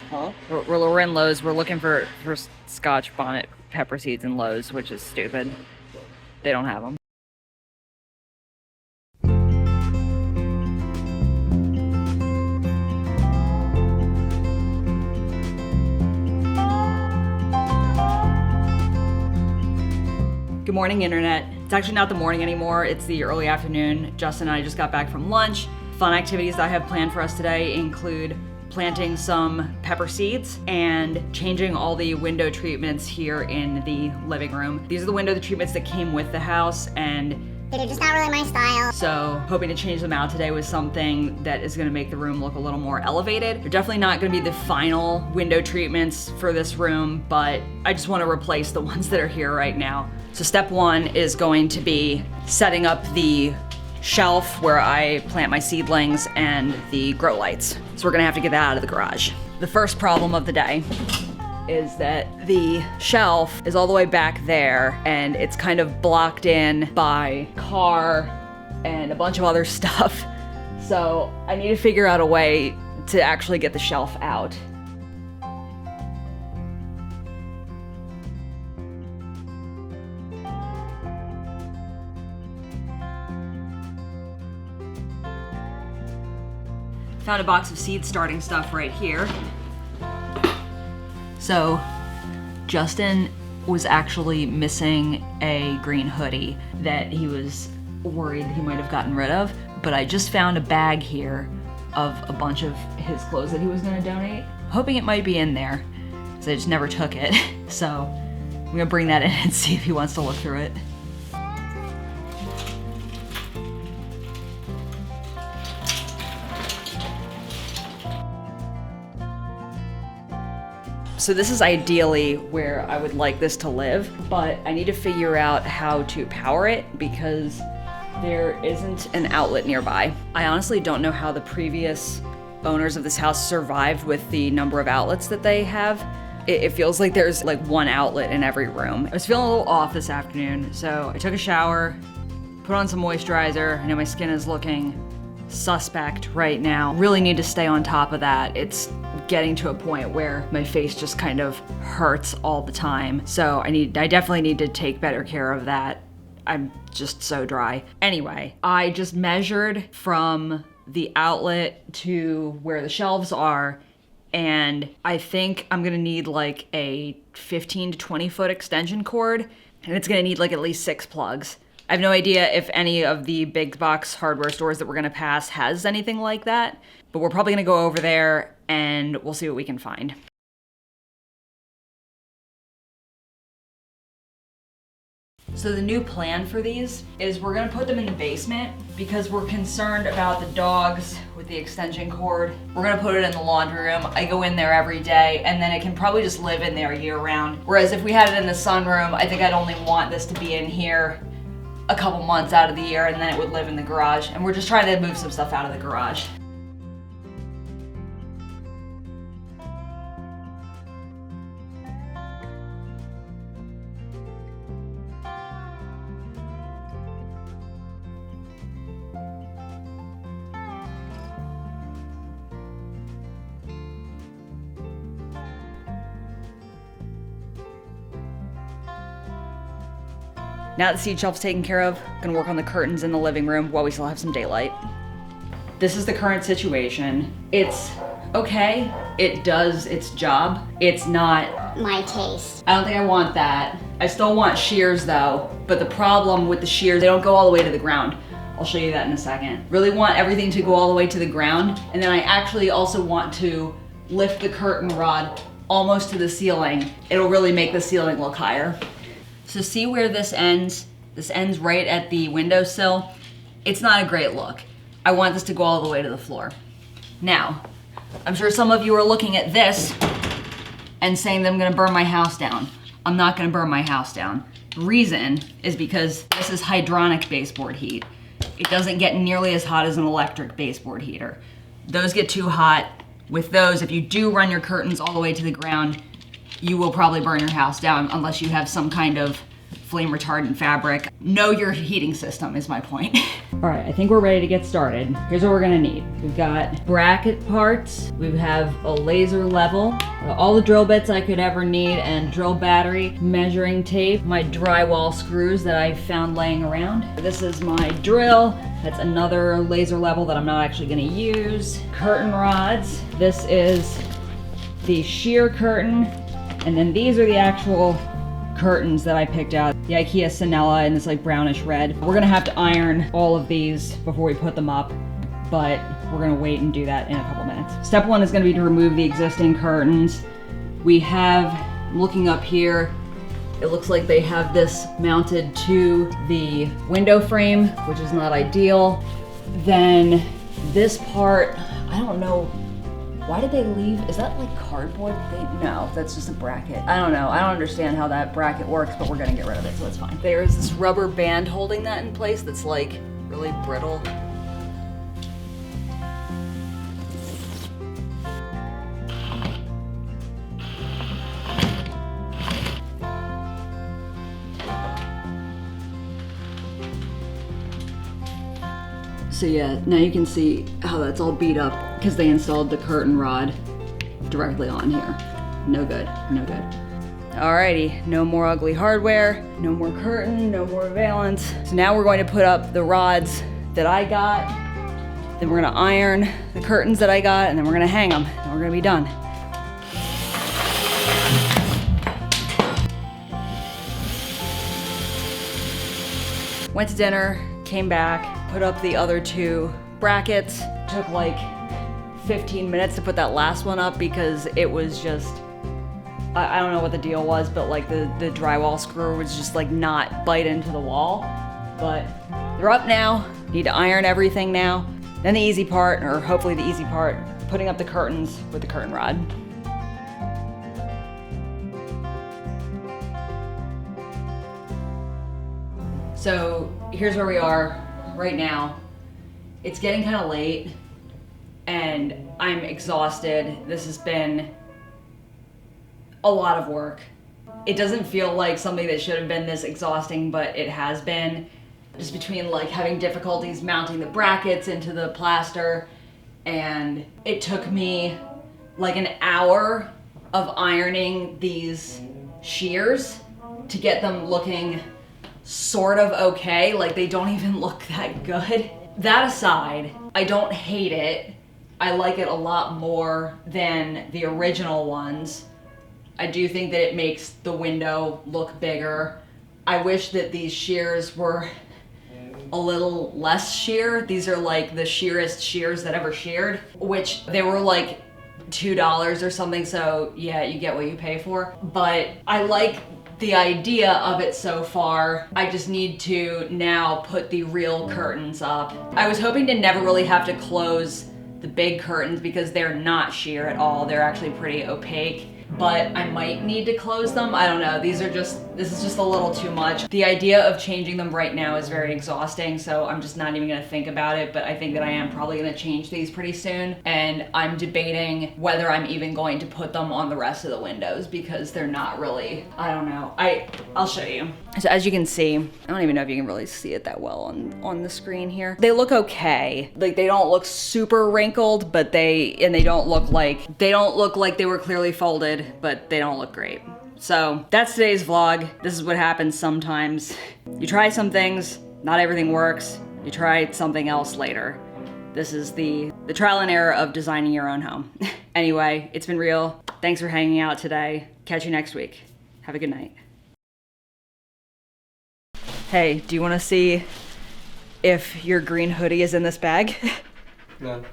Huh? We're in Lowe's. We're looking for Scotch bonnet pepper seeds in Lowe's, which is stupid. They don't have them. Good morning, internet. It's actually not the morning anymore. It's the early afternoon. Justin and I just got back from lunch. Fun activities that I have planned for us today include planting some pepper seeds and changing all the window treatments here in the living room. These are the window treatments that came with the house, and they're just not really my style. so hoping to change them out today with something that is gonna make the room look a little more elevated. They're definitely not gonna be the final window treatments for this room, but I just wanna replace the ones that are here right now. So step one is going to be setting up the shelf where I plant my seedlings and the grow lights. So we're gonna have to get that out of the garage. The first problem of the day is that the shelf is all the way back there and it's kind of blocked in by car and a bunch of other stuff. So I need to figure out a way to actually get the shelf out. Found a box of seed starting stuff right here. So Justin was actually missing a green hoodie that he was worried he might have gotten rid of, but I just found a bag here of a bunch of his clothes that he was gonna donate, hoping it might be in there, so I just never took it. So I'm gonna bring that in and see if he wants to look through it. So this is ideally where I would like this to live, but I need to figure out how to power it because there isn't an outlet nearby. I honestly don't know how the previous owners of this house survived with the number of outlets that they have. It feels like there's like one outlet in every room. I was feeling a little off this afternoon, so I took a shower, put on some moisturizer. I know my skin is looking suspect right now. Really need to stay on top of that. It's getting to a point where my face just kind of hurts all the time. So I definitely need to take better care of that. I'm just so dry. Anyway, I just measured from the outlet to where the shelves are, and I think I'm gonna need like a 15 to 20 foot extension cord, and it's gonna need like at least 6 plugs. I have no idea if any of the big box hardware stores that we're gonna pass has anything like that, but we're probably gonna go over there and we'll see what we can find. So the new plan for these is we're gonna put them in the basement because we're concerned about the dogs with the extension cord. We're gonna put it in the laundry room. I go in there every day and then it can probably just live in there year round. Whereas if we had it in the sunroom, I think I'd only want this to be in here a couple months out of the year and then it would live in the garage. And we're just trying to move some stuff out of the garage. Now that the seed shelf's taken care of, I'm gonna work on the curtains in the living room while we still have some daylight. This is the current situation. It's okay, it does its job. It's not my taste. I don't think I want that. I still want shears though, but the problem with the shears, they don't go all the way to the ground. I'll show you that in a second. Really want everything to go all the way to the ground, and then I actually also want to lift the curtain rod almost to the ceiling. It'll really make the ceiling look higher. So see where this ends? This ends right at the windowsill. It's not a great look. I want this to go all the way to the floor. Now, I'm sure some of you are looking at this and saying that I'm gonna burn my house down. I'm not gonna burn my house down. The reason is because this is hydronic baseboard heat. It doesn't get nearly as hot as an electric baseboard heater. Those get too hot. With those, if you do run your curtains all the way to the ground, you will probably burn your house down unless you have some kind of flame retardant fabric. Know your heating system is my point. All right, I think we're ready to get started. Here's what we're gonna need. We've got bracket parts, we have a laser level, all the drill bits I could ever need, and drill battery, measuring tape, my drywall screws that I found laying around. This is my drill. That's another laser level that I'm not actually gonna use. Curtain rods. This is the sheer curtain, and then these are the actual curtains that I picked out. The IKEA Sonella in this like brownish red. We're gonna have to iron all of these before we put them up, but we're gonna wait and do that in a couple minutes. Step one is gonna be to remove the existing curtains. We have, looking up here, it looks like they have this mounted to the window frame, which is not ideal. Then this part, I don't know, why did they leave? Is that like cardboard? No, that's just a bracket. I don't know. I don't understand how that bracket works, but we're gonna get rid of it, so that's fine. There's this rubber band holding that in place that's like really brittle. So yeah, now you can see how that's all beat up because they installed the curtain rod directly on here. No good, no good. Alrighty, no more ugly hardware, no more curtain, no more valance. So now we're going to put up the rods that I got, then we're gonna iron the curtains that I got, and then we're gonna hang them, and we're gonna be done. Went to dinner, came back, put up the other two brackets. Took like 15 minutes to put that last one up because it was just, I don't know what the deal was, but like the drywall screw was just like not bite into the wall. But they're up now, need to iron everything now. Then the easy part, or hopefully the easy part, putting up the curtains with the curtain rod. So here's where we are right now. It's getting kind of late and I'm exhausted. This has been a lot of work. It doesn't feel like something that should have been this exhausting, but it has been. Just between like having difficulties mounting the brackets into the plaster, and it took me like an hour of ironing these shears to get them looking sort of okay. Like they don't even look that good. That aside, I don't hate it. I like it a lot more than the original ones. I do think that it makes the window look bigger. I wish that these shears were a little less sheer. These are like the sheerest shears that ever sheared, which they were like $2 or something, so yeah, you get what you pay for. But I like the idea of it so far. I just need to now put the real curtains up. I was hoping to never really have to close the big curtains because they're not sheer at all. They're actually pretty opaque, but I might need to close them. I don't know. This is just a little too much. The idea of changing them right now is very exhausting, so I'm just not even gonna think about it, but I think that I am probably gonna change these pretty soon, and I'm debating whether I'm even going to put them on the rest of the windows because they're not really, I don't know. I'll show you. So as you can see, I don't even know if you can really see it that well on the screen here. They look okay. Like they don't look super wrinkled, but they don't look like they were clearly folded, but they don't look great. So that's today's vlog. This is what happens sometimes. You try some things, not everything works. You try something else later. This is the trial and error of designing your own home. Anyway, it's been real. Thanks for hanging out today. Catch you next week. Have a good night. Hey, do you want to see if your green hoodie is in this bag? No.